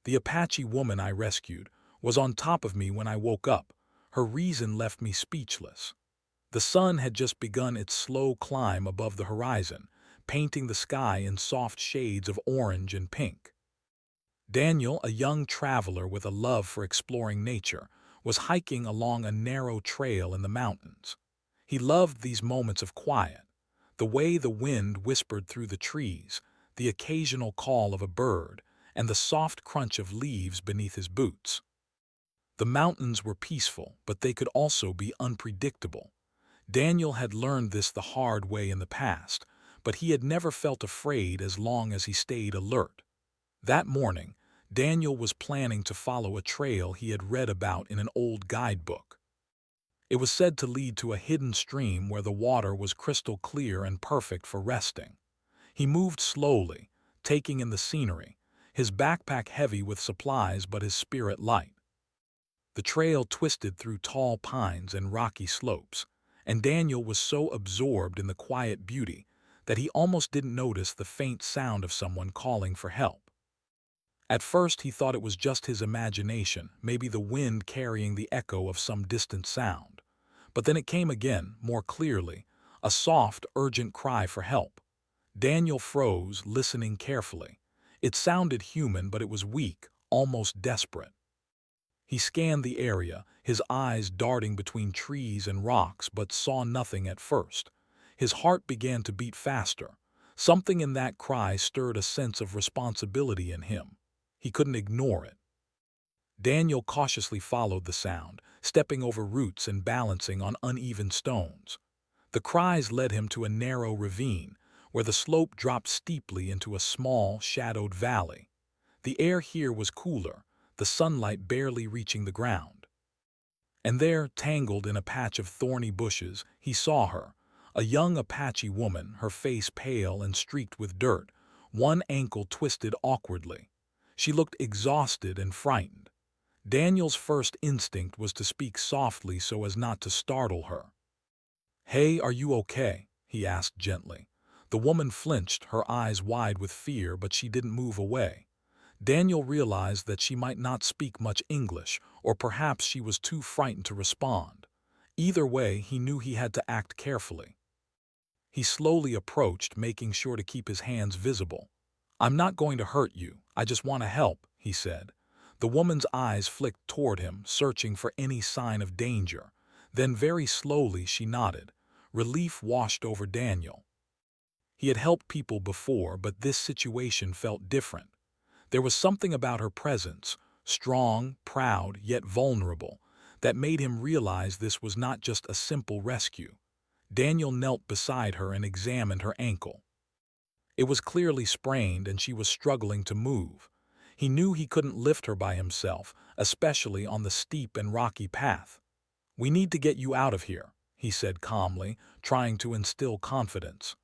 The Apache woman I rescued was on top of me when I woke up. Her reason left me speechless. The sun had just begun its slow climb above the horizon, painting the sky in soft shades of orange and pink. Daniel, a young traveler with a love for exploring nature, was hiking along a narrow trail in the mountains. He loved these moments of quiet, the way the wind whispered through the trees, the occasional call of a bird, and the soft crunch of leaves beneath his boots. The mountains were peaceful, but they could also be unpredictable. Daniel had learned this the hard way in the past, but he had never felt afraid as long as he stayed alert. That morning, Daniel was planning to follow a trail he had read about in an old guidebook. It was said to lead to a hidden stream where the water was crystal clear and perfect for resting. He moved slowly, taking in the scenery, his backpack heavy with supplies but his spirit light. The trail twisted through tall pines and rocky slopes, and Daniel was so absorbed in the quiet beauty that he almost didn't notice the faint sound of someone calling for help. At first he thought it was just his imagination, maybe the wind carrying the echo of some distant sound. But then it came again, more clearly, a soft, urgent cry for help. Daniel froze, listening carefully. It sounded human, but it was weak, almost desperate. He scanned the area, his eyes darting between trees and rocks, but saw nothing at first. His heart began to beat faster. Something in that cry stirred a sense of responsibility in him. He couldn't ignore it. Daniel cautiously followed the sound, stepping over roots and balancing on uneven stones. The cries led him to a narrow ravine, where the slope dropped steeply into a small, shadowed valley. The air here was cooler, the sunlight barely reaching the ground. And there, tangled in a patch of thorny bushes, he saw her, a young Apache woman, her face pale and streaked with dirt, one ankle twisted awkwardly. She looked exhausted and frightened. Daniel's first instinct was to speak softly so as not to startle her. "Hey, are you okay?" he asked gently. The woman flinched, her eyes wide with fear, but she didn't move away. Daniel realized that she might not speak much English, or perhaps she was too frightened to respond. Either way, he knew he had to act carefully. He slowly approached, making sure to keep his hands visible. "I'm not going to hurt you, I just want to help," he said. The woman's eyes flicked toward him, searching for any sign of danger. Then very slowly she nodded. Relief washed over Daniel. He had helped people before, but this situation felt different. There was something about her presence, strong, proud, yet vulnerable, that made him realize this was not just a simple rescue. Daniel knelt beside her and examined her ankle. It was clearly sprained and she was struggling to move. He knew he couldn't lift her by himself, especially on the steep and rocky path. "We need to get you out of here," he said calmly, trying to instill confidence.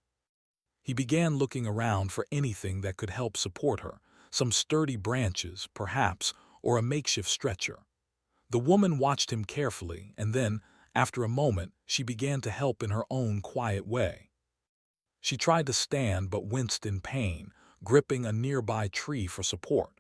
He began looking around for anything that could help support her, some sturdy branches, perhaps, or a makeshift stretcher. The woman watched him carefully, and then, after a moment, she began to help in her own quiet way. She tried to stand but winced in pain, gripping a nearby tree for support.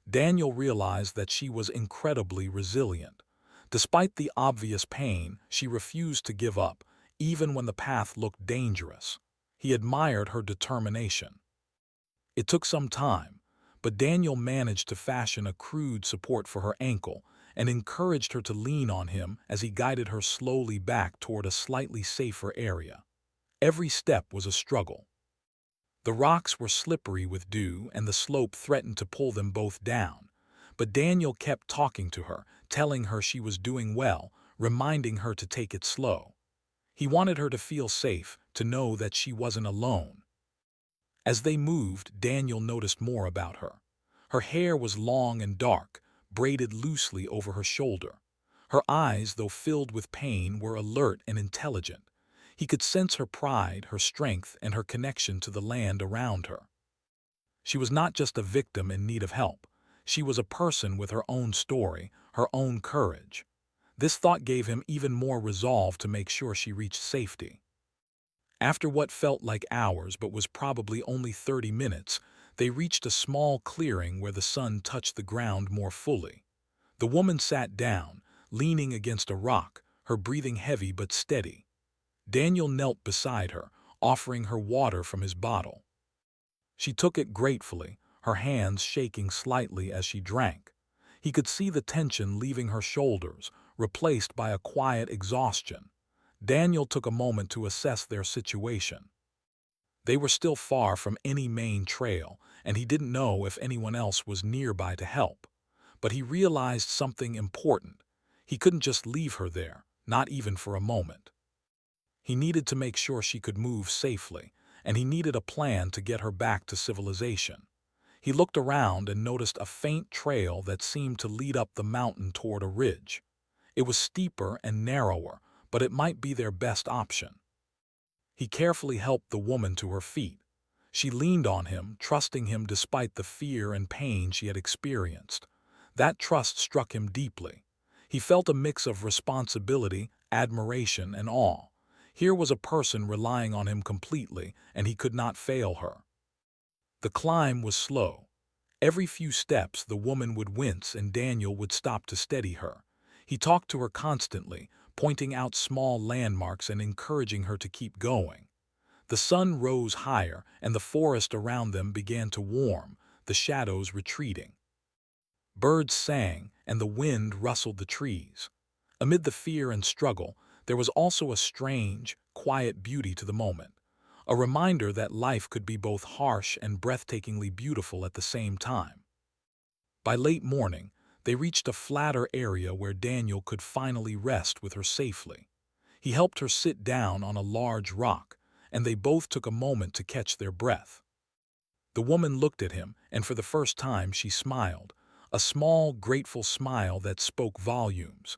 Daniel realized that she was incredibly resilient. Despite the obvious pain, she refused to give up, even when the path looked dangerous. He admired her determination. It took some time, but Daniel managed to fashion a crude support for her ankle and encouraged her to lean on him as he guided her slowly back toward a slightly safer area. Every step was a struggle. The rocks were slippery with dew and the slope threatened to pull them both down. But Daniel kept talking to her, telling her she was doing well, reminding her to take it slow. He wanted her to feel safe, to know that she wasn't alone. As they moved, Daniel noticed more about her. Her hair was long and dark, braided loosely over her shoulder. Her eyes, though filled with pain, were alert and intelligent. He could sense her pride, her strength, and her connection to the land around her. She was not just a victim in need of help. She was a person with her own story, her own courage. This thought gave him even more resolve to make sure she reached safety. After what felt like hours but was probably only 30 minutes, They reached a small clearing where the sun touched the ground more fully. The woman sat down, leaning against a rock, her breathing heavy but steady. Daniel knelt beside her, offering her water from his bottle. She took it gratefully, her hands shaking slightly as she drank. He could see the tension leaving her shoulders, replaced by a quiet exhaustion. Daniel took a moment to assess their situation. They were still far from any main trail, and he didn't know if anyone else was nearby to help. But he realized something important. He couldn't just leave her there, not even for a moment. He needed to make sure she could move safely, and he needed a plan to get her back to civilization. He looked around and noticed a faint trail that seemed to lead up the mountain toward a ridge. It was steeper and narrower, but it might be their best option. He carefully helped the woman to her feet. She leaned on him, trusting him despite the fear and pain she had experienced. That trust struck him deeply. He felt a mix of responsibility, admiration, and awe. Here was a person relying on him completely, and he could not fail her. The climb was slow. Every few steps the woman would wince and Daniel would stop to steady her. He talked to her constantly, pointing out small landmarks and encouraging her to keep going. The sun rose higher and the forest around them began to warm, the shadows retreating. Birds sang and the wind rustled the trees. Amid the fear and struggle, there was also a strange, quiet beauty to the moment. A reminder that life could be both harsh and breathtakingly beautiful at the same time. By late morning, they reached a flatter area where Daniel could finally rest with her safely. He helped her sit down on a large rock, and they both took a moment to catch their breath. The woman looked at him, and for the first time she smiled, a small, grateful smile that spoke volumes.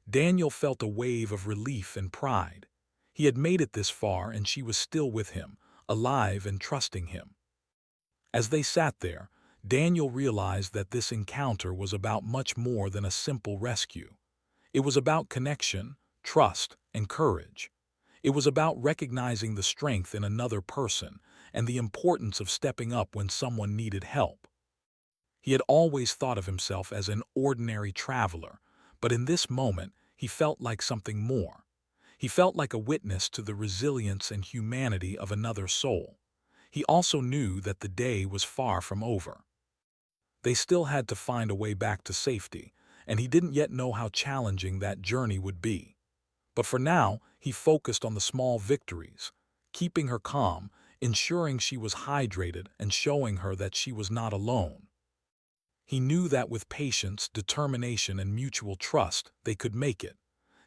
Daniel felt a wave of relief and pride. He had made it this far and she was still with him, alive and trusting him. As they sat there, Daniel realized that this encounter was about much more than a simple rescue. It was about connection, trust, and courage. It was about recognizing the strength in another person and the importance of stepping up when someone needed help. He had always thought of himself as an ordinary traveler, but in this moment he felt like something more. He felt like a witness to the resilience and humanity of another soul. He also knew that the day was far from over. They still had to find a way back to safety, and he didn't yet know how challenging that journey would be. But for now, he focused on the small victories, keeping her calm, ensuring she was hydrated, and showing her that she was not alone. He knew that with patience, determination, and mutual trust, they could make it.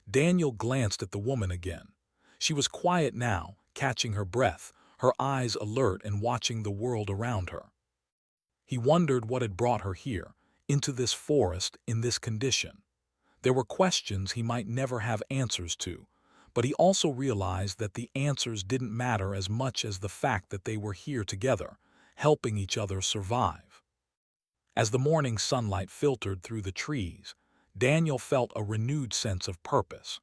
Daniel glanced at the woman again. She was quiet now, catching her breath, her eyes alert and watching the world around her. He wondered what had brought her here, into this forest, in this condition. There were questions he might never have answers to, but he also realized that the answers didn't matter as much as the fact that they were here together, helping each other survive. As the morning sunlight filtered through the trees, Daniel felt a renewed sense of purpose.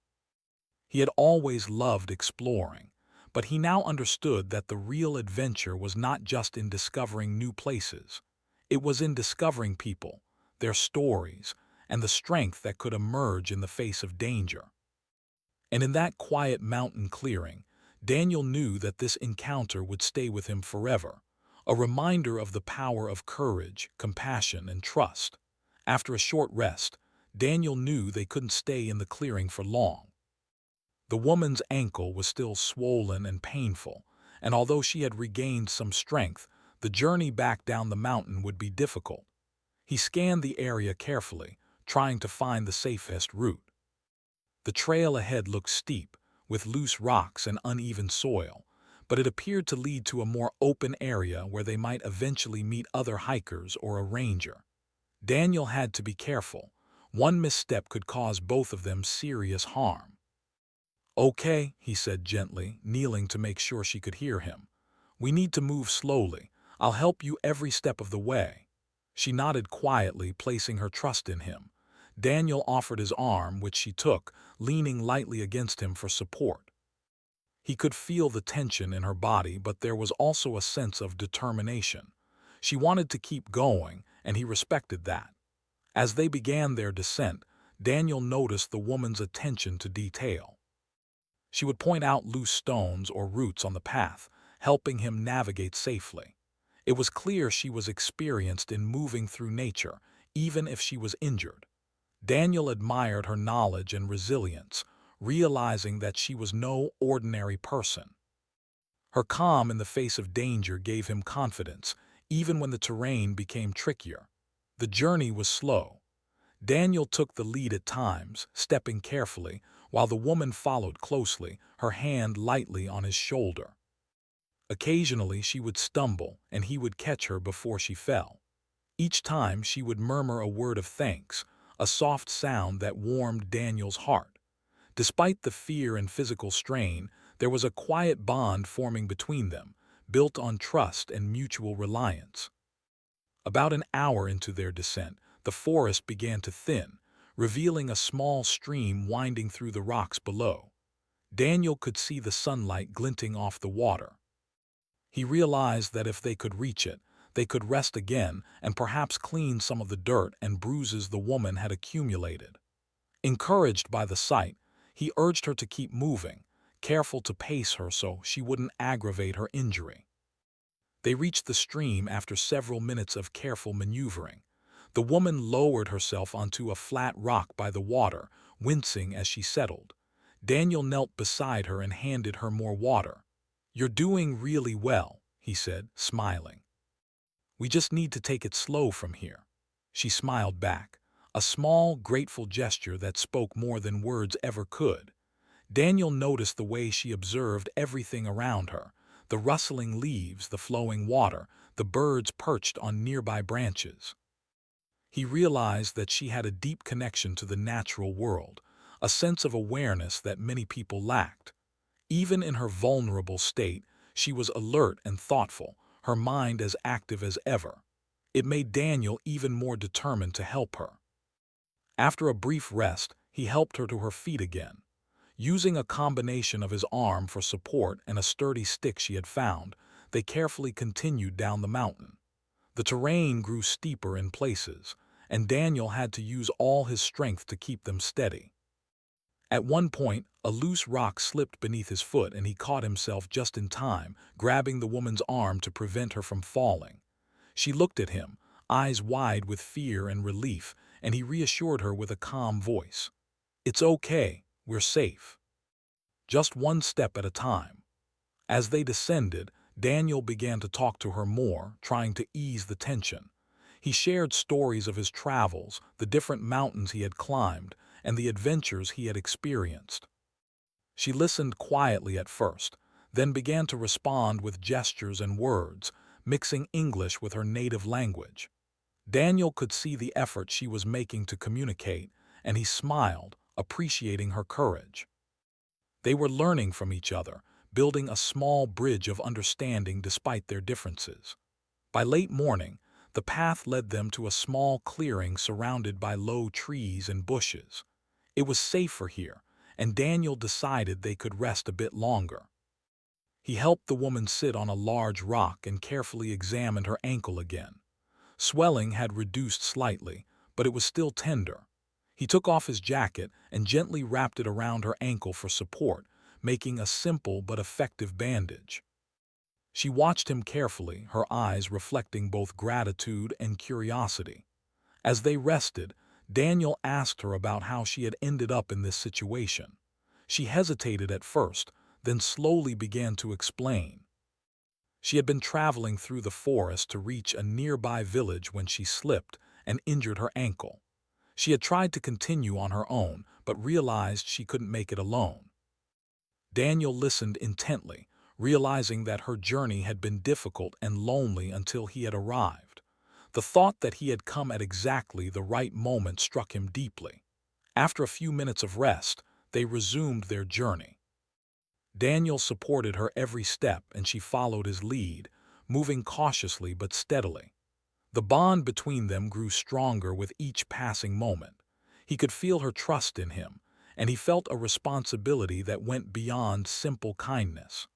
He had always loved exploring, but he now understood that the real adventure was not just in discovering new places. It was in discovering people, their stories, and the strength that could emerge in the face of danger. And in that quiet mountain clearing, Daniel knew that this encounter would stay with him forever, a reminder of the power of courage, compassion, and trust. After a short rest, Daniel knew they couldn't stay in the clearing for long. The woman's ankle was still swollen and painful, and although she had regained some strength, the journey back down the mountain would be difficult. He scanned the area carefully, trying to find the safest route. The trail ahead looked steep, with loose rocks and uneven soil, but it appeared to lead to a more open area where they might eventually meet other hikers or a ranger. Daniel had to be careful. One misstep could cause both of them serious harm. "Okay," he said gently, kneeling to make sure she could hear him. "We need to move slowly. I'll help you every step of the way." She nodded quietly, placing her trust in him. Daniel offered his arm, which she took, leaning lightly against him for support. He could feel the tension in her body, but there was also a sense of determination. She wanted to keep going, and he respected that. As they began their descent, Daniel noticed the woman's attention to detail. She would point out loose stones or roots on the path, helping him navigate safely. It was clear she was experienced in moving through nature, even if she was injured. Daniel admired her knowledge and resilience, realizing that she was no ordinary person. Her calm in the face of danger gave him confidence, even when the terrain became trickier. The journey was slow. Daniel took the lead at times, stepping carefully, while the woman followed closely, her hand lightly on his shoulder. Occasionally she would stumble, and he would catch her before she fell. Each time she would murmur a word of thanks, a soft sound that warmed Daniel's heart. Despite the fear and physical strain, there was a quiet bond forming between them, built on trust and mutual reliance. About an hour into their descent, the forest began to thin, revealing a small stream winding through the rocks below. Daniel could see the sunlight glinting off the water. He realized that if they could reach it, they could rest again and perhaps clean some of the dirt and bruises the woman had accumulated. Encouraged by the sight, he urged her to keep moving, careful to pace her so she wouldn't aggravate her injury. They reached the stream after several minutes of careful maneuvering. The woman lowered herself onto a flat rock by the water, wincing as she settled. Daniel knelt beside her and handed her more water. "You're doing really well," he said, smiling. "We just need to take it slow from here." She smiled back, a small, grateful gesture that spoke more than words ever could. Daniel noticed the way she observed everything around her, the rustling leaves, the flowing water, the birds perched on nearby branches. He realized that she had a deep connection to the natural world, a sense of awareness that many people lacked. Even in her vulnerable state, she was alert and thoughtful, her mind as active as ever. It made Daniel even more determined to help her. After a brief rest, he helped her to her feet again. Using a combination of his arm for support and a sturdy stick she had found, they carefully continued down the mountain. The terrain grew steeper in places, and Daniel had to use all his strength to keep them steady. At one point, a loose rock slipped beneath his foot and he caught himself just in time, grabbing the woman's arm to prevent her from falling. She looked at him, eyes wide with fear and relief, and he reassured her with a calm voice. "It's okay, we're safe. Just one step at a time." As they descended, Daniel began to talk to her more, trying to ease the tension. He shared stories of his travels, the different mountains he had climbed, and the adventures he had experienced. She listened quietly at first, then began to respond with gestures and words, mixing English with her native language. Daniel could see the effort she was making to communicate, and he smiled, appreciating her courage. They were learning from each other, building a small bridge of understanding despite their differences. By late morning, the path led them to a small clearing surrounded by low trees and bushes. It was safer here, and Daniel decided they could rest a bit longer. He helped the woman sit on a large rock and carefully examined her ankle again. Swelling had reduced slightly, but it was still tender. He took off his jacket and gently wrapped it around her ankle for support, making a simple but effective bandage. She watched him carefully, her eyes reflecting both gratitude and curiosity. As they rested, Daniel asked her about how she had ended up in this situation. She hesitated at first, then slowly began to explain. She had been traveling through the forest to reach a nearby village when she slipped and injured her ankle. She had tried to continue on her own, but realized she couldn't make it alone. Daniel listened intently, realizing that her journey had been difficult and lonely until he had arrived. The thought that he had come at exactly the right moment struck him deeply. After a few minutes of rest, they resumed their journey. Daniel supported her every step and she followed his lead, moving cautiously but steadily. The bond between them grew stronger with each passing moment. He could feel her trust in him, and he felt a responsibility that went beyond simple kindness.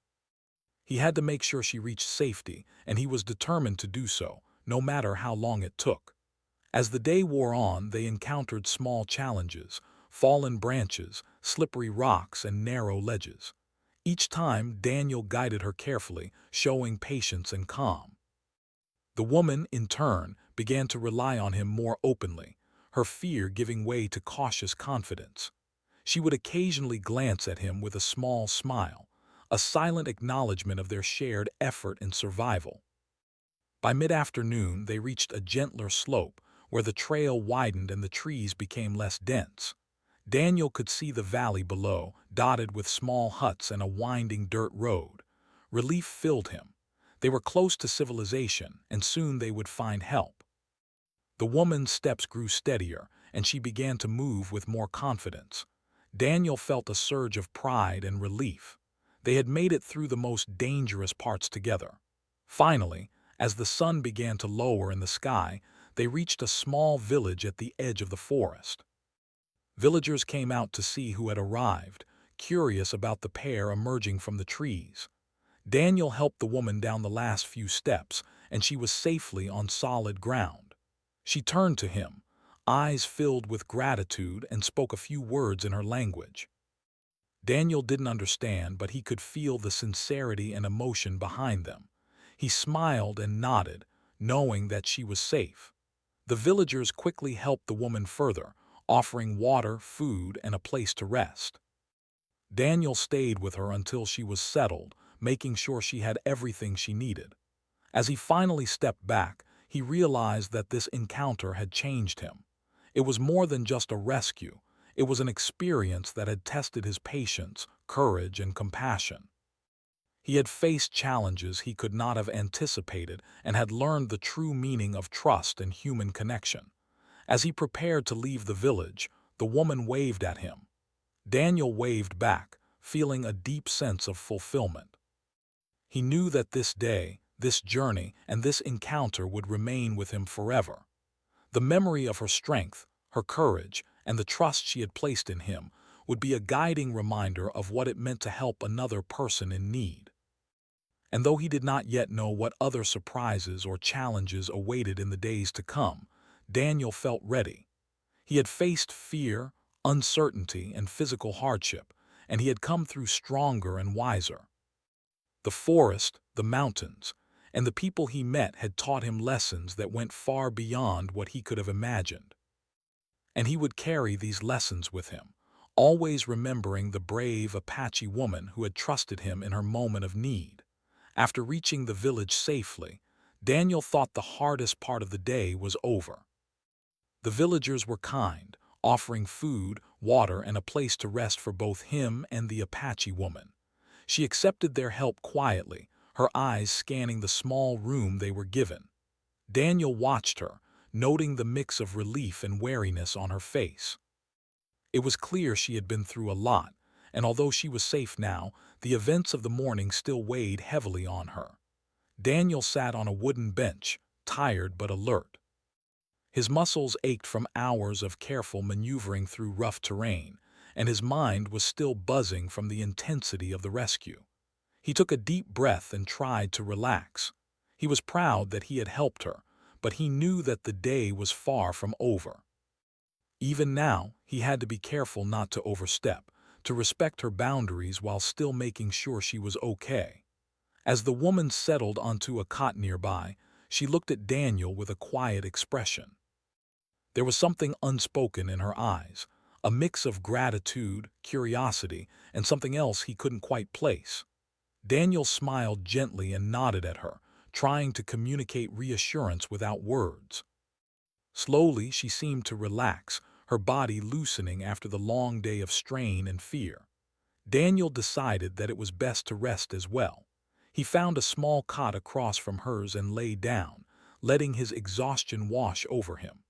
He had to make sure she reached safety, and he was determined to do so, no matter how long it took. As the day wore on, they encountered small challenges, fallen branches, slippery rocks, and narrow ledges. Each time, Daniel guided her carefully, showing patience and calm. The woman, in turn, began to rely on him more openly, her fear giving way to cautious confidence. She would occasionally glance at him with a small smile, a silent acknowledgement of their shared effort in survival. By mid-afternoon, they reached a gentler slope where the trail widened and the trees became less dense. Daniel could see the valley below, dotted with small huts and a winding dirt road. Relief filled him. They were close to civilization, and soon they would find help. The woman's steps grew steadier, and she began to move with more confidence. Daniel felt a surge of pride and relief. They had made it through the most dangerous parts together. Finally, as the sun began to lower in the sky, they reached a small village at the edge of the forest. Villagers came out to see who had arrived, curious about the pair emerging from the trees. Daniel helped the woman down the last few steps, and she was safely on solid ground. She turned to him, eyes filled with gratitude, and spoke a few words in her language. Daniel didn't understand, but he could feel the sincerity and emotion behind them. He smiled and nodded, knowing that she was safe. The villagers quickly helped the woman further, offering water, food, and a place to rest. Daniel stayed with her until she was settled, making sure she had everything she needed. As he finally stepped back, he realized that this encounter had changed him. It was more than just a rescue. It was an experience that had tested his patience, courage, and compassion. He had faced challenges he could not have anticipated and had learned the true meaning of trust and human connection. As he prepared to leave the village, the woman waved at him. Daniel waved back, feeling a deep sense of fulfillment. He knew that this day, this journey, and this encounter would remain with him forever. The memory of her strength, her courage, and the trust she had placed in him would be a guiding reminder of what it meant to help another person in need. And though he did not yet know what other surprises or challenges awaited in the days to come, Daniel felt ready. He had faced fear, uncertainty, and physical hardship, and he had come through stronger and wiser. The forest, the mountains, and the people he met had taught him lessons that went far beyond what he could have imagined. And he would carry these lessons with him, always remembering the brave Apache woman who had trusted him in her moment of need. After reaching the village safely, Daniel thought the hardest part of the day was over. The villagers were kind, offering food, water, and a place to rest for both him and the Apache woman. She accepted their help quietly, her eyes scanning the small room they were given. Daniel watched her, noting the mix of relief and wariness on her face. It was clear she had been through a lot, and although she was safe now, the events of the morning still weighed heavily on her. Daniel sat on a wooden bench, tired but alert. His muscles ached from hours of careful maneuvering through rough terrain, and his mind was still buzzing from the intensity of the rescue. He took a deep breath and tried to relax. He was proud that he had helped her, but he knew that the day was far from over. Even now, he had to be careful not to overstep, to respect her boundaries while still making sure she was okay. As the woman settled onto a cot nearby, she looked at Daniel with a quiet expression. There was something unspoken in her eyes, a mix of gratitude, curiosity, and something else he couldn't quite place. Daniel smiled gently and nodded at her, trying to communicate reassurance without words. Slowly, she seemed to relax, her body loosening after the long day of strain and fear. Daniel decided that it was best to rest as well. He found a small cot across from hers and lay down, letting his exhaustion wash over him.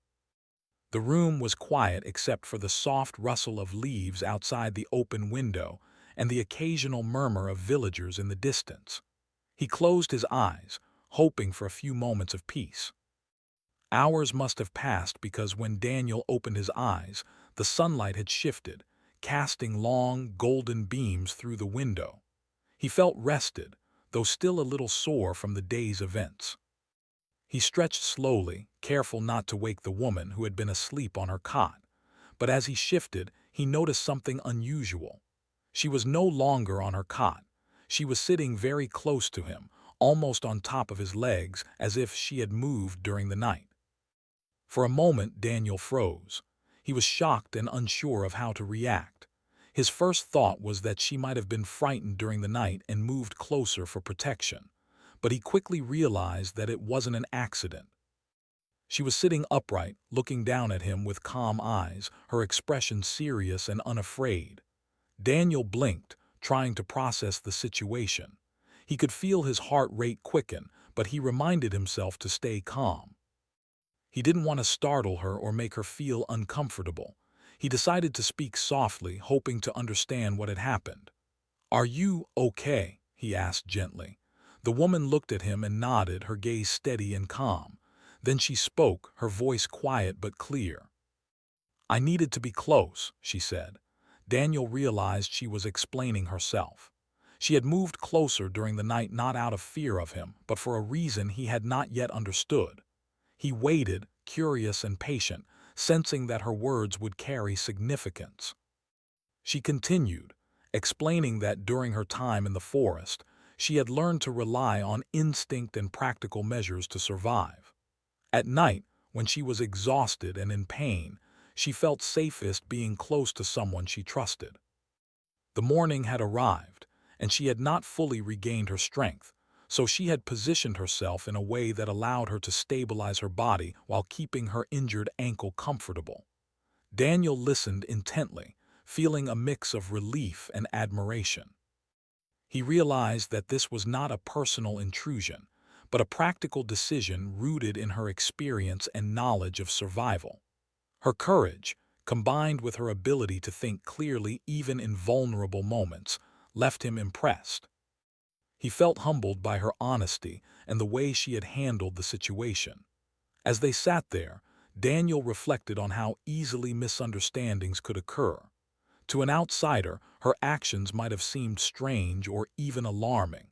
The room was quiet except for the soft rustle of leaves outside the open window and the occasional murmur of villagers in the distance. He closed his eyes, hoping for a few moments of peace. Hours must have passed because when Daniel opened his eyes, the sunlight had shifted, casting long, golden beams through the window. He felt rested, though still a little sore from the day's events. He stretched slowly, careful not to wake the woman who had been asleep on her cot. But as he shifted, he noticed something unusual. She was no longer on her cot. She was sitting very close to him, almost on top of his legs, as if she had moved during the night. For a moment, Daniel froze. He was shocked and unsure of how to react. His first thought was that she might have been frightened during the night and moved closer for protection. But he quickly realized that it wasn't an accident. She was sitting upright, looking down at him with calm eyes, her expression serious and unafraid. Daniel blinked, trying to process the situation. He could feel his heart rate quicken, but he reminded himself to stay calm. He didn't want to startle her or make her feel uncomfortable. He decided to speak softly, hoping to understand what had happened. "Are you okay?" he asked gently. The woman looked at him and nodded, her gaze steady and calm. Then she spoke, her voice quiet but clear. "I needed to be close," she said. Daniel realized she was explaining herself. She had moved closer during the night not out of fear of him, but for a reason he had not yet understood. He waited, curious and patient, sensing that her words would carry significance. She continued, explaining that during her time in the forest, she had learned to rely on instinct and practical measures to survive. At night, when she was exhausted and in pain, she felt safest being close to someone she trusted. The morning had arrived, and she had not fully regained her strength, so she had positioned herself in a way that allowed her to stabilize her body while keeping her injured ankle comfortable. Daniel listened intently, feeling a mix of relief and admiration. He realized that this was not a personal intrusion, but a practical decision rooted in her experience and knowledge of survival. Her courage, combined with her ability to think clearly even in vulnerable moments, left him impressed. He felt humbled by her honesty and the way she had handled the situation. As they sat there, Daniel reflected on how easily misunderstandings could occur. To an outsider, her actions might have seemed strange or even alarming.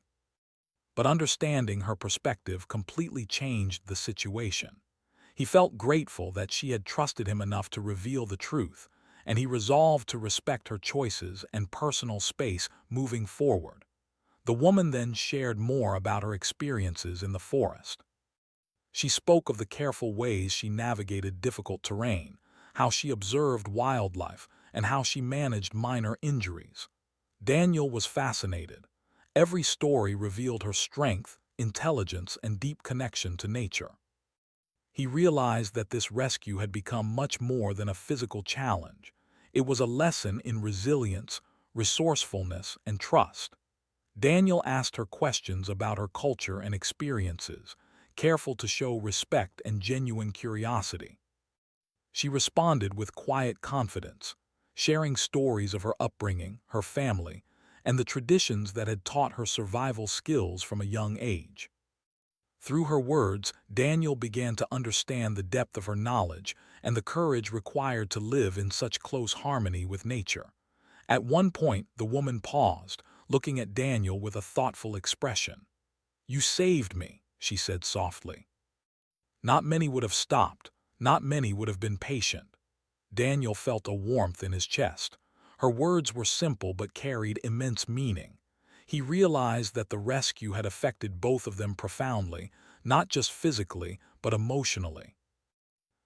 But understanding her perspective completely changed the situation. He felt grateful that she had trusted him enough to reveal the truth, and he resolved to respect her choices and personal space moving forward. The woman then shared more about her experiences in the forest. She spoke of the careful ways she navigated difficult terrain, how she observed wildlife, and how she managed minor injuries. Daniel was fascinated. Every story revealed her strength, intelligence, and deep connection to nature. He realized that this rescue had become much more than a physical challenge. It was a lesson in resilience, resourcefulness, and trust. Daniel asked her questions about her culture and experiences, careful to show respect and genuine curiosity. She responded with quiet confidence, sharing stories of her upbringing, her family, and the traditions that had taught her survival skills from a young age. Through her words, Daniel began to understand the depth of her knowledge and the courage required to live in such close harmony with nature. At one point, the woman paused, looking at Daniel with a thoughtful expression. "You saved me," she said softly. Not many would have stopped, not many would have been patient. Daniel felt a warmth in his chest. Her words were simple but carried immense meaning. He realized that the rescue had affected both of them profoundly, not just physically, but emotionally.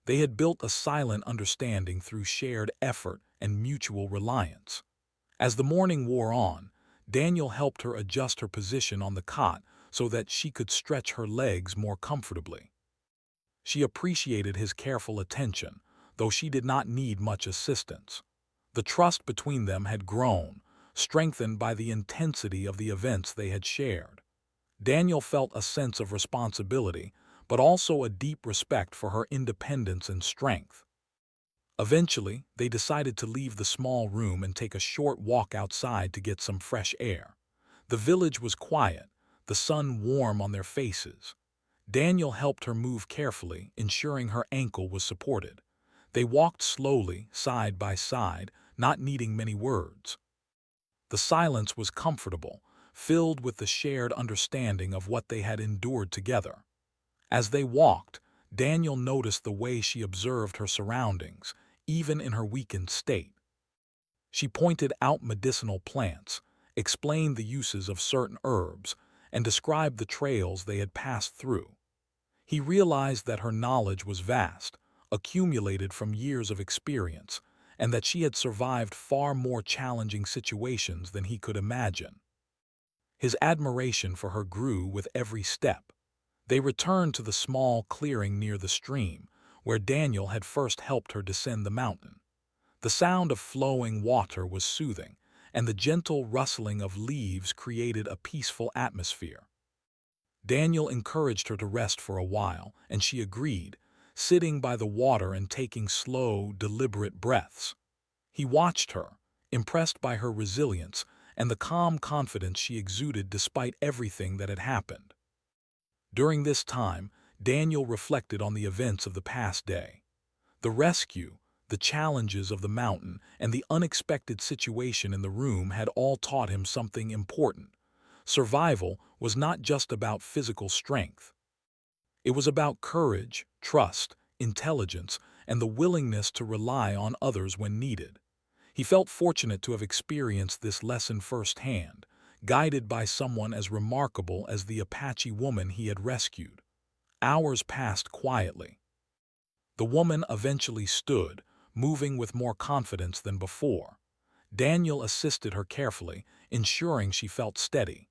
They had built a silent understanding through shared effort and mutual reliance. As the morning wore on, Daniel helped her adjust her position on the cot so that she could stretch her legs more comfortably. She appreciated his careful attention, though she did not need much assistance. The trust between them had grown, strengthened by the intensity of the events they had shared. Daniel felt a sense of responsibility, but also a deep respect for her independence and strength. Eventually, they decided to leave the small room and take a short walk outside to get some fresh air. The village was quiet, the sun warm on their faces. Daniel helped her move carefully, ensuring her ankle was supported. They walked slowly, side by side, not needing many words. The silence was comfortable, filled with the shared understanding of what they had endured together. As they walked, Daniel noticed the way she observed her surroundings, even in her weakened state. She pointed out medicinal plants, explained the uses of certain herbs, and described the trails they had passed through. He realized that her knowledge was vast, accumulated from years of experience, and that she had survived far more challenging situations than he could imagine. His admiration for her grew with every step. They returned to the small clearing near the stream, where Daniel had first helped her descend the mountain. The sound of flowing water was soothing, and the gentle rustling of leaves created a peaceful atmosphere. Daniel encouraged her to rest for a while, and she agreed, sitting by the water and taking slow, deliberate breaths. He watched her, impressed by her resilience and the calm confidence she exuded despite everything that had happened. During this time, Daniel reflected on the events of the past day. The rescue, the challenges of the mountain, and the unexpected situation in the room had all taught him something important. Survival was not just about physical strength. It was about courage, trust, intelligence, and the willingness to rely on others when needed. He felt fortunate to have experienced this lesson firsthand, guided by someone as remarkable as the Apache woman he had rescued. Hours passed quietly. The woman eventually stood, moving with more confidence than before. Daniel assisted her carefully, ensuring she felt steady.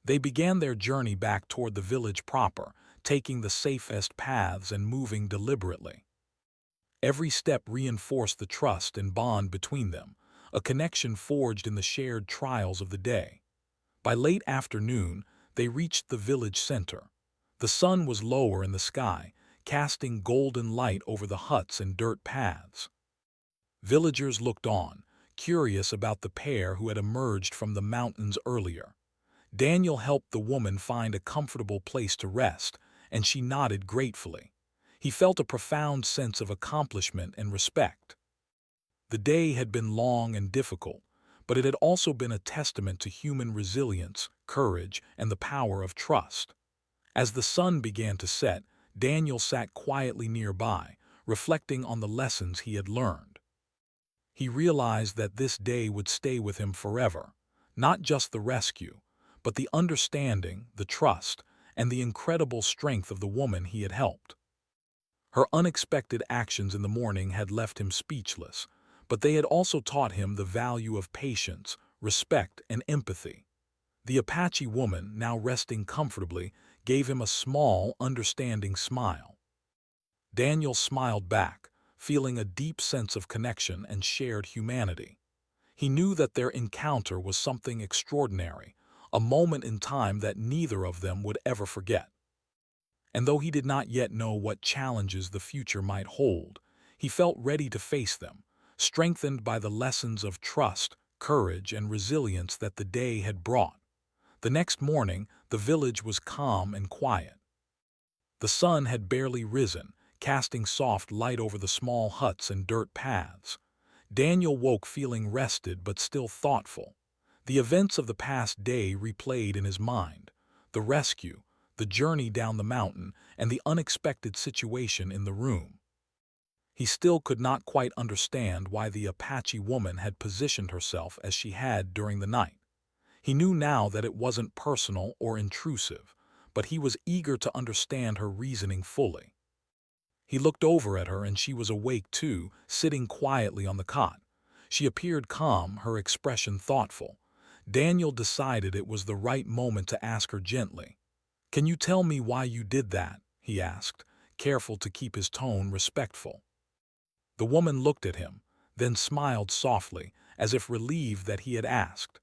They began their journey back toward the village proper, taking the safest paths and moving deliberately. Every step reinforced the trust and bond between them, a connection forged in the shared trials of the day. By late afternoon, they reached the village center. The sun was lower in the sky, casting golden light over the huts and dirt paths. Villagers looked on, curious about the pair who had emerged from the mountains earlier. Daniel helped the woman find a comfortable place to rest, and she nodded gratefully. He felt a profound sense of accomplishment and respect. The day had been long and difficult, but it had also been a testament to human resilience, courage, and the power of trust. As the sun began to set, Daniel sat quietly nearby, reflecting on the lessons he had learned. He realized that this day would stay with him forever, not just the rescue, but the understanding, the trust, and the incredible strength of the woman he had helped. Her unexpected actions in the morning had left him speechless, but they had also taught him the value of patience, respect, and empathy. The Apache woman, now resting comfortably, gave him a small, understanding smile. Daniel smiled back, feeling a deep sense of connection and shared humanity. He knew that their encounter was something extraordinary, a moment in time that neither of them would ever forget. And though he did not yet know what challenges the future might hold, he felt ready to face them, strengthened by the lessons of trust, courage, and resilience that the day had brought. The next morning, the village was calm and quiet. The sun had barely risen, casting soft light over the small huts and dirt paths. Daniel woke feeling rested but still thoughtful. The events of the past day replayed in his mind: the rescue, the journey down the mountain, and the unexpected situation in the room. He still could not quite understand why the Apache woman had positioned herself as she had during the night. He knew now that it wasn't personal or intrusive, but he was eager to understand her reasoning fully. He looked over at her and she was awake too, sitting quietly on the cot. She appeared calm, her expression thoughtful. Daniel decided it was the right moment to ask her gently. "Can you tell me why you did that?" he asked, careful to keep his tone respectful. The woman looked at him, then smiled softly, as if relieved that he had asked.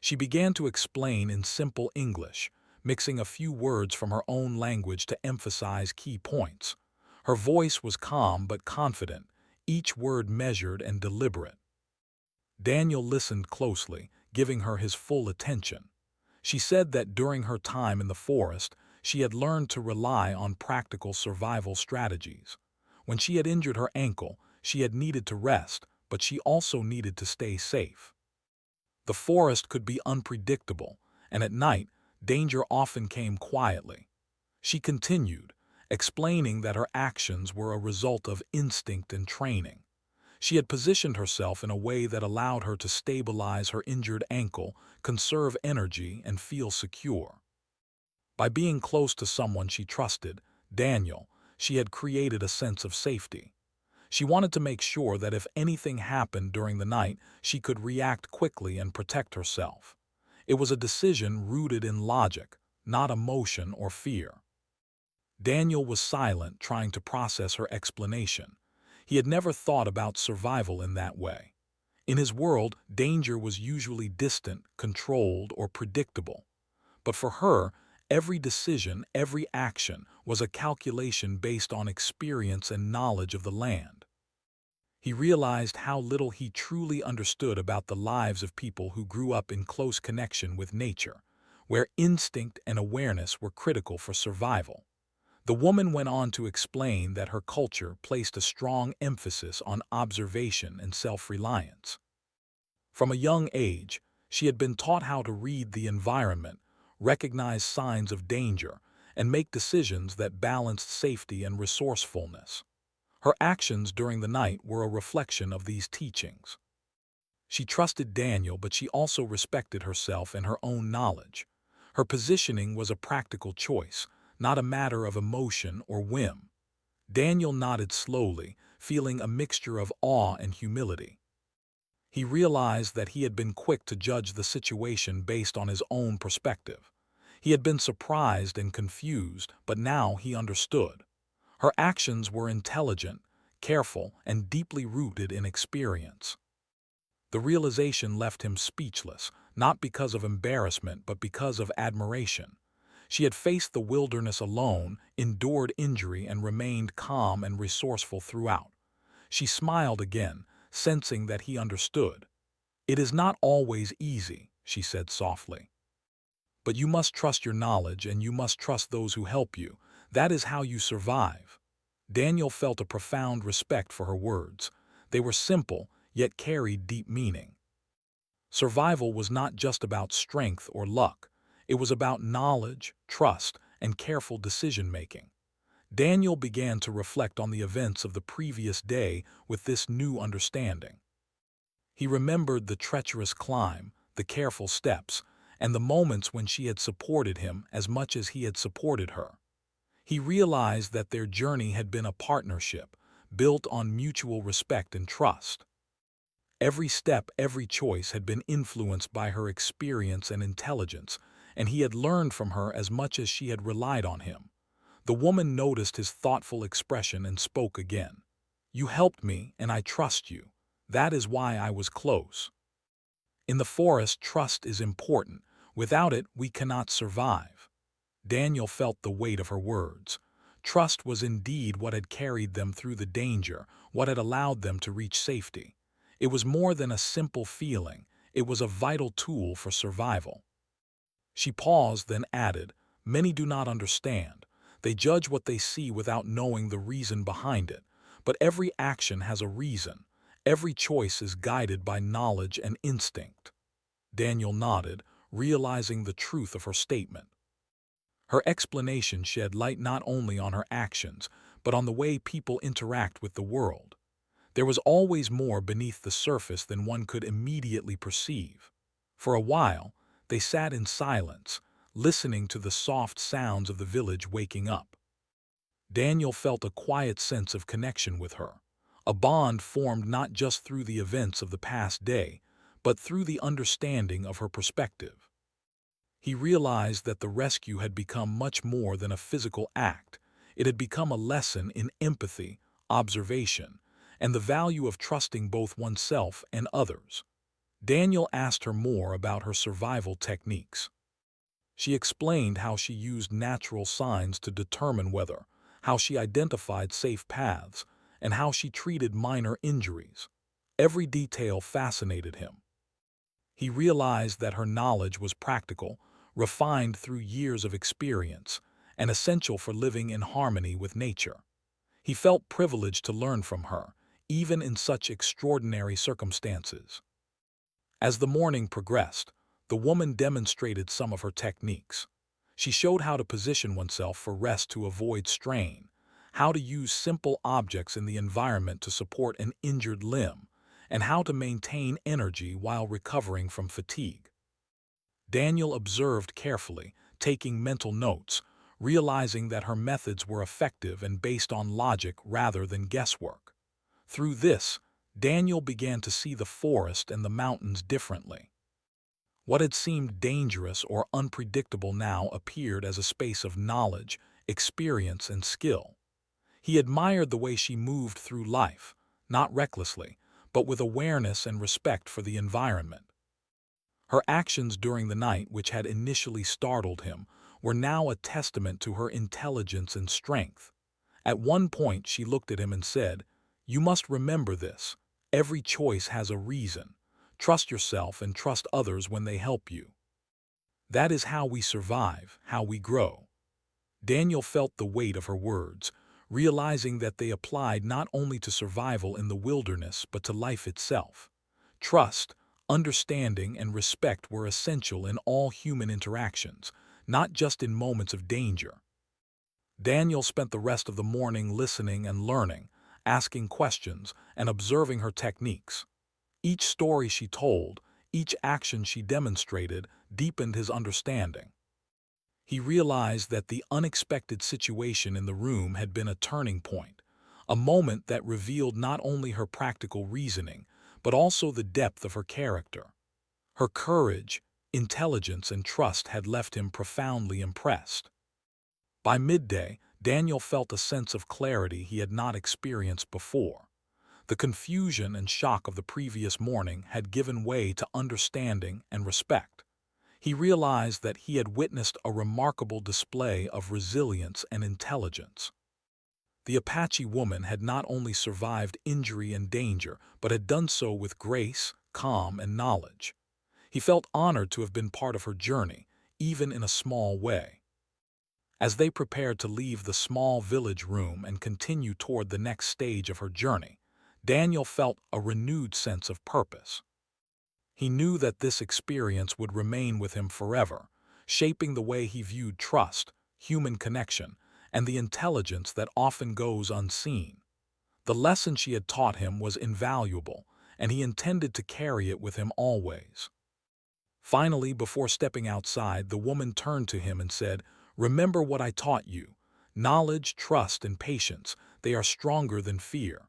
She began to explain in simple English, mixing a few words from her own language to emphasize key points. Her voice was calm but confident, each word measured and deliberate. Daniel listened closely, giving her his full attention. She said that during her time in the forest, she had learned to rely on practical survival strategies. When she had injured her ankle, she had needed to rest, but she also needed to stay safe. The forest could be unpredictable, and at night, danger often came quietly. She continued, explaining that her actions were a result of instinct and training. She had positioned herself in a way that allowed her to stabilize her injured ankle, conserve energy, and feel secure. By being close to someone she trusted, Daniel, she had created a sense of safety. She wanted to make sure that if anything happened during the night, she could react quickly and protect herself. It was a decision rooted in logic, not emotion or fear. Daniel was silent, trying to process her explanation. He had never thought about survival in that way. In his world, danger was usually distant, controlled, or predictable. But for her, every decision, every action was a calculation based on experience and knowledge of the land. He realized how little he truly understood about the lives of people who grew up in close connection with nature, where instinct and awareness were critical for survival. The woman went on to explain that her culture placed a strong emphasis on observation and self-reliance. From a young age, she had been taught how to read the environment, recognize signs of danger, and make decisions that balanced safety and resourcefulness. Her actions during the night were a reflection of these teachings. She trusted Daniel, but she also respected herself and her own knowledge. Her positioning was a practical choice, not a matter of emotion or whim. Daniel nodded slowly, feeling a mixture of awe and humility. He realized that he had been quick to judge the situation based on his own perspective. He had been surprised and confused, but now he understood. Her actions were intelligent, careful, and deeply rooted in experience. The realization left him speechless, not because of embarrassment but because of admiration. She had faced the wilderness alone, endured injury, and remained calm and resourceful throughout. She smiled again, sensing that he understood. "It is not always easy," she said softly. "But you must trust your knowledge and you must trust those who help you. That is how you survive." Daniel felt a profound respect for her words. They were simple, yet carried deep meaning. Survival was not just about strength or luck. It was about knowledge, trust, and careful decision-making. Daniel began to reflect on the events of the previous day with this new understanding. He remembered the treacherous climb, the careful steps, and the moments when she had supported him as much as he had supported her. He realized that their journey had been a partnership, built on mutual respect and trust. Every step, every choice had been influenced by her experience and intelligence, and he had learned from her as much as she had relied on him. The woman noticed his thoughtful expression and spoke again. "You helped me, and I trust you. That is why I was close." In the forest, trust is important. Without it, we cannot survive. Daniel felt the weight of her words. Trust was indeed what had carried them through the danger, what had allowed them to reach safety. It was more than a simple feeling, it was a vital tool for survival. She paused, then added, "Many do not understand. They judge what they see without knowing the reason behind it. But every action has a reason. Every choice is guided by knowledge and instinct." Daniel nodded, realizing the truth of her statement. Her explanation shed light not only on her actions, but on the way people interact with the world. There was always more beneath the surface than one could immediately perceive. For a while, they sat in silence, listening to the soft sounds of the village waking up. Daniel felt a quiet sense of connection with her, a bond formed not just through the events of the past day, but through the understanding of her perspective. He realized that the rescue had become much more than a physical act. It had become a lesson in empathy, observation, and the value of trusting both oneself and others. Daniel asked her more about her survival techniques. She explained how she used natural signs to determine weather, how she identified safe paths, and how she treated minor injuries. Every detail fascinated him. He realized that her knowledge was practical, refined through years of experience, and essential for living in harmony with nature. He felt privileged to learn from her, even in such extraordinary circumstances. As the morning progressed, the woman demonstrated some of her techniques. She showed how to position oneself for rest to avoid strain, how to use simple objects in the environment to support an injured limb, and how to maintain energy while recovering from fatigue. Daniel observed carefully, taking mental notes, realizing that her methods were effective and based on logic rather than guesswork. Through this, Daniel began to see the forest and the mountains differently. What had seemed dangerous or unpredictable now appeared as a space of knowledge, experience, and skill. He admired the way she moved through life, not recklessly, but with awareness and respect for the environment. Her actions during the night, which had initially startled him, were now a testament to her intelligence and strength. At one point, she looked at him and said, "You must remember this. Every choice has a reason. Trust yourself and trust others when they help you. That is how we survive, how we grow." Daniel felt the weight of her words, realizing that they applied not only to survival in the wilderness but to life itself. Trust, understanding, and respect were essential in all human interactions, not just in moments of danger. Daniel spent the rest of the morning listening and learning, asking questions, and observing her techniques. Each story she told, each action she demonstrated, deepened his understanding. He realized that the unexpected situation in the room had been a turning point, a moment that revealed not only her practical reasoning, but also the depth of her character. Her courage, intelligence, and trust had left him profoundly impressed. By midday, Daniel felt a sense of clarity he had not experienced before. The confusion and shock of the previous morning had given way to understanding and respect. He realized that he had witnessed a remarkable display of resilience and intelligence. The Apache woman had not only survived injury and danger, but had done so with grace, calm, and knowledge. He felt honored to have been part of her journey, even in a small way. As they prepared to leave the small village room and continue toward the next stage of her journey, Daniel felt a renewed sense of purpose. He knew that this experience would remain with him forever, shaping the way he viewed trust, human connection, and the intelligence that often goes unseen. The lesson she had taught him was invaluable, and he intended to carry it with him always. Finally, before stepping outside, the woman turned to him and said, "Remember what I taught you. Knowledge, trust, and patience, they are stronger than fear."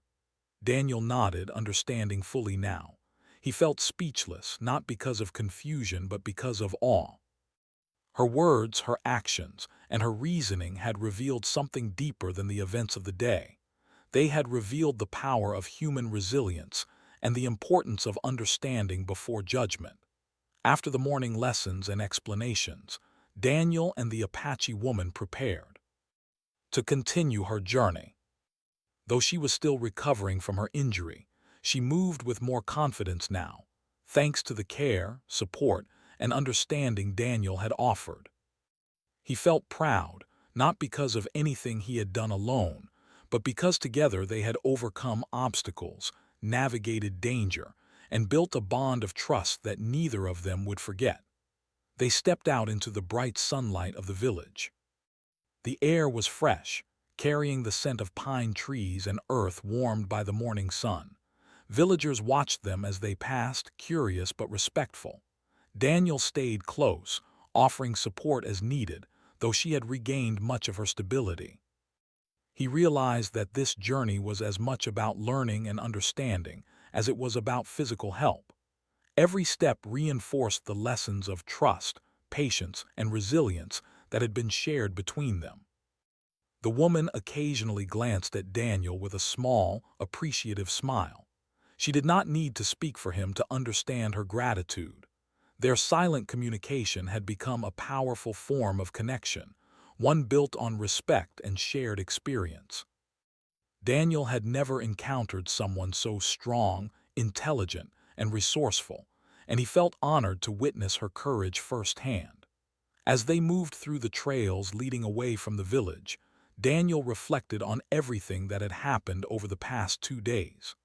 Daniel nodded, understanding fully now. He felt speechless, not because of confusion but because of awe. Her words, her actions, and her reasoning had revealed something deeper than the events of the day. They had revealed the power of human resilience and the importance of understanding before judgment. After the morning lessons and explanations, Daniel and the Apache woman prepared to continue her journey. Though she was still recovering from her injury, she moved with more confidence now, thanks to the care, support, and understanding Daniel had offered. He felt proud, not because of anything he had done alone, but because together they had overcome obstacles, navigated danger, and built a bond of trust that neither of them would forget. They stepped out into the bright sunlight of the village. The air was fresh, carrying the scent of pine trees and earth warmed by the morning sun. Villagers watched them as they passed, curious but respectful. Daniel stayed close, offering support as needed, though she had regained much of her stability. He realized that this journey was as much about learning and understanding as it was about physical help. Every step reinforced the lessons of trust, patience, and resilience that had been shared between them. The woman occasionally glanced at Daniel with a small, appreciative smile. She did not need to speak for him to understand her gratitude. Their silent communication had become a powerful form of connection, one built on respect and shared experience. Daniel had never encountered someone so strong, intelligent, and resourceful, and he felt honored to witness her courage firsthand. As they moved through the trails leading away from the village, Daniel reflected on everything that had happened over the past 2 days.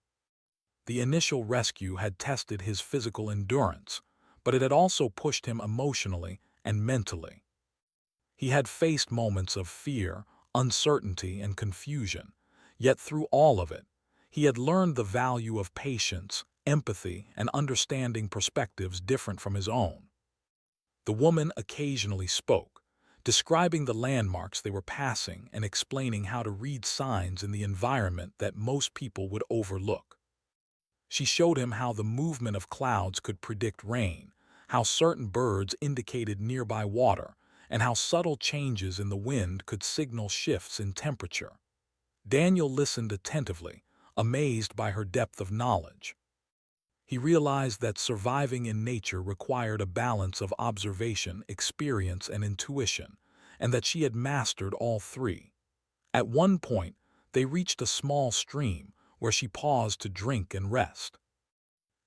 The initial rescue had tested his physical endurance, but it had also pushed him emotionally and mentally. He had faced moments of fear, uncertainty, and confusion, yet through all of it, he had learned the value of patience, empathy, and understanding perspectives different from his own. The woman occasionally spoke, describing the landmarks they were passing and explaining how to read signs in the environment that most people would overlook. She showed him how the movement of clouds could predict rain, how certain birds indicated nearby water, and how subtle changes in the wind could signal shifts in temperature. Daniel listened attentively, amazed by her depth of knowledge. He realized that surviving in nature required a balance of observation, experience, and intuition, and that she had mastered all three. At one point, they reached a small stream where she paused to drink and rest.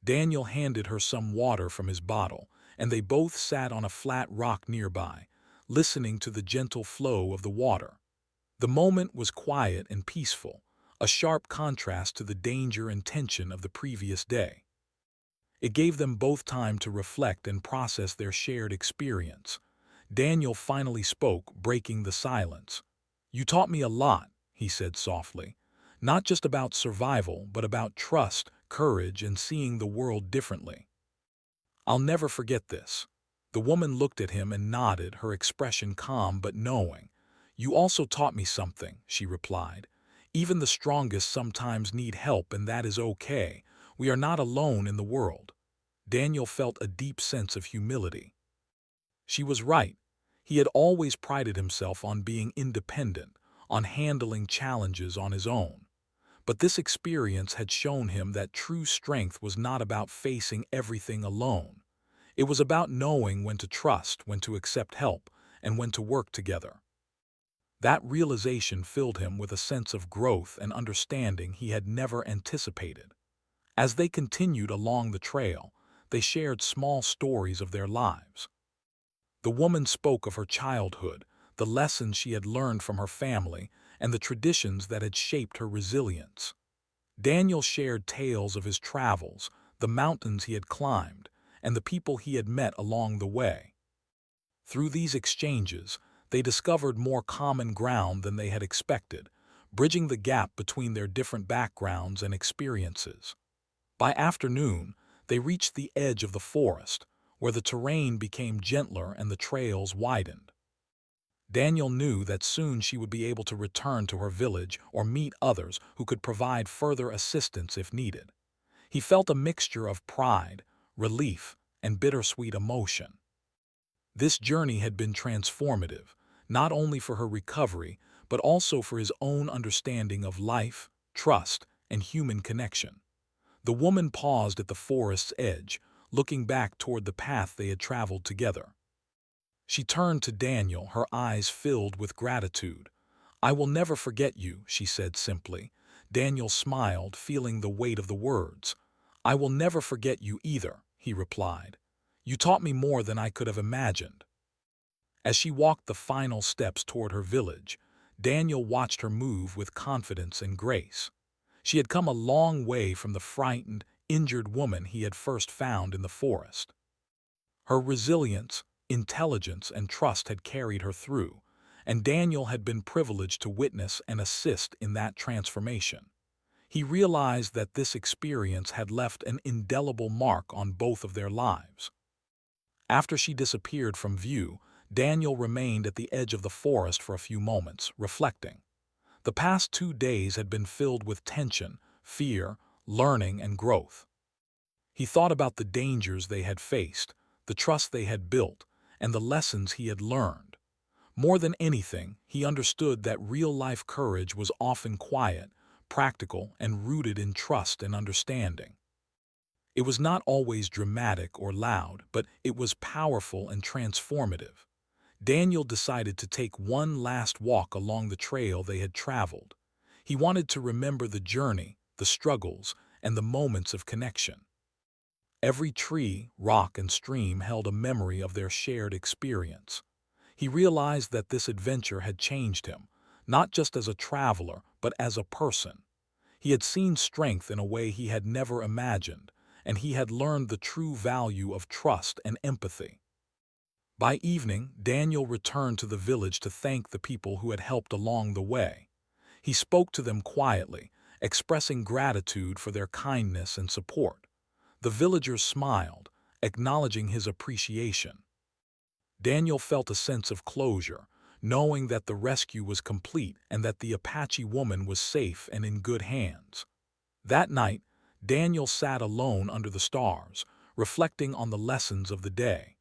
Daniel handed her some water from his bottle, and they both sat on a flat rock nearby, listening to the gentle flow of the water. The moment was quiet and peaceful, a sharp contrast to the danger and tension of the previous day. It gave them both time to reflect and process their shared experience. Daniel finally spoke, breaking the silence. "You taught me a lot," he said softly. "Not just about survival, but about trust, courage, and seeing the world differently. I'll never forget this." The woman looked at him and nodded, her expression calm but knowing. "You also taught me something," she replied. "Even the strongest sometimes need help, and that is okay. We are not alone in the world." Daniel felt a deep sense of humility. She was right. He had always prided himself on being independent, on handling challenges on his own. But this experience had shown him that true strength was not about facing everything alone. It was about knowing when to trust, when to accept help, and when to work together. That realization filled him with a sense of growth and understanding he had never anticipated. As they continued along the trail, they shared small stories of their lives. The woman spoke of her childhood, the lessons she had learned from her family, and the traditions that had shaped her resilience. Daniel shared tales of his travels, the mountains he had climbed, and the people he had met along the way. Through these exchanges, they discovered more common ground than they had expected, bridging the gap between their different backgrounds and experiences. By afternoon, they reached the edge of the forest, where the terrain became gentler and the trails widened. Daniel knew that soon she would be able to return to her village or meet others who could provide further assistance if needed. He felt a mixture of pride, relief, and bittersweet emotion. This journey had been transformative, not only for her recovery, but also for his own understanding of life, trust, and human connection. The woman paused at the forest's edge, looking back toward the path they had traveled together. She turned to Daniel, her eyes filled with gratitude. "I will never forget you," she said simply. Daniel smiled, feeling the weight of the words. "I will never forget you either," he replied. "You taught me more than I could have imagined." As she walked the final steps toward her village, Daniel watched her move with confidence and grace. She had come a long way from the frightened, injured woman he had first found in the forest. Her resilience, intelligence, and trust had carried her through, and Daniel had been privileged to witness and assist in that transformation. He realized that this experience had left an indelible mark on both of their lives. After she disappeared from view, Daniel remained at the edge of the forest for a few moments, reflecting. The past 2 days had been filled with tension, fear, learning, and growth. He thought about the dangers they had faced, the trust they had built, and the lessons he had learned. More than anything, he understood that real-life courage was often quiet, practical, and rooted in trust and understanding. It was not always dramatic or loud, but it was powerful and transformative. Daniel decided to take one last walk along the trail they had traveled. He wanted to remember the journey, the struggles, and the moments of connection. Every tree, rock, and stream held a memory of their shared experience. He realized that this adventure had changed him, not just as a traveler, but as a person. He had seen strength in a way he had never imagined, and he had learned the true value of trust and empathy. By evening, Daniel returned to the village to thank the people who had helped along the way. He spoke to them quietly, expressing gratitude for their kindness and support. The villagers smiled, acknowledging his appreciation. Daniel felt a sense of closure, knowing that the rescue was complete and that the Apache woman was safe and in good hands. That night, Daniel sat alone under the stars, reflecting on the lessons of the day.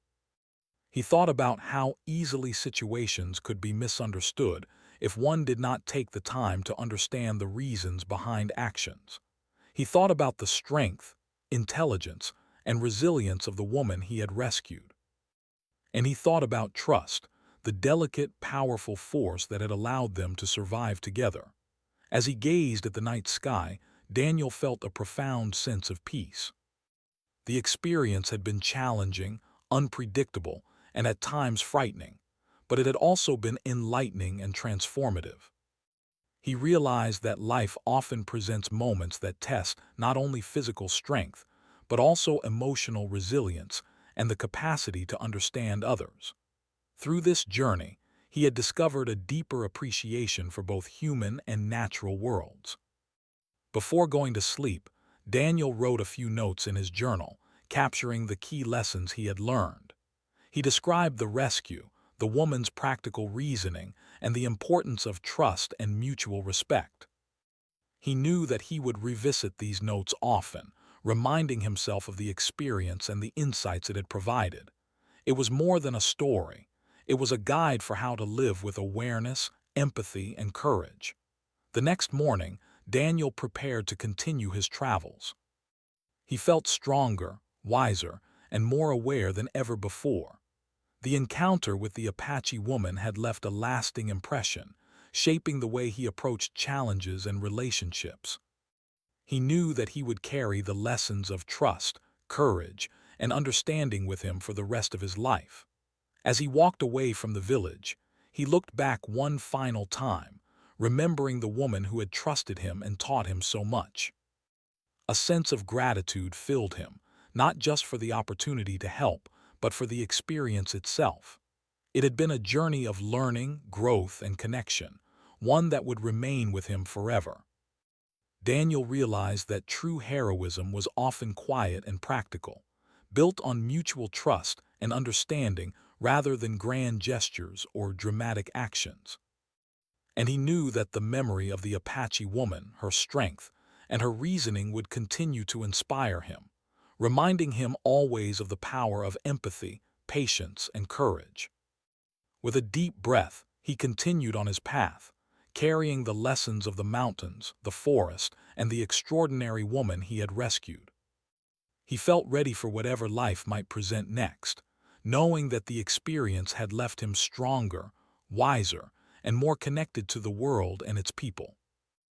He thought about how easily situations could be misunderstood if one did not take the time to understand the reasons behind actions. He thought about the strength, intelligence, and resilience of the woman he had rescued. And he thought about trust, the delicate, powerful force that had allowed them to survive together. As he gazed at the night sky, Daniel felt a profound sense of peace. The experience had been challenging, unpredictable, and at times frightening, but it had also been enlightening and transformative. He realized that life often presents moments that test not only physical strength, but also emotional resilience and the capacity to understand others. Through this journey, he had discovered a deeper appreciation for both human and natural worlds. Before going to sleep, Daniel wrote a few notes in his journal, capturing the key lessons he had learned. He described the rescue, the woman's practical reasoning, and the importance of trust and mutual respect. He knew that he would revisit these notes often, reminding himself of the experience and the insights it had provided. It was more than a story. It was a guide for how to live with awareness, empathy, and courage. The next morning, Daniel prepared to continue his travels. He felt stronger, wiser, and more aware than ever before. The encounter with the Apache woman had left a lasting impression, shaping the way he approached challenges and relationships. He knew that he would carry the lessons of trust, courage, and understanding with him for the rest of his life. As he walked away from the village, he looked back one final time, remembering the woman who had trusted him and taught him so much. A sense of gratitude filled him, not just for the opportunity to help, but for the experience itself. It had been a journey of learning, growth, and connection, one that would remain with him forever. Daniel realized that true heroism was often quiet and practical, built on mutual trust and understanding rather than grand gestures or dramatic actions. And he knew that the memory of the Apache woman, her strength, and her reasoning would continue to inspire him, reminding him always of the power of empathy, patience, and courage. With a deep breath, he continued on his path, carrying the lessons of the mountains, the forest, and the extraordinary woman he had rescued. He felt ready for whatever life might present next, knowing that the experience had left him stronger, wiser, and more connected to the world and its people.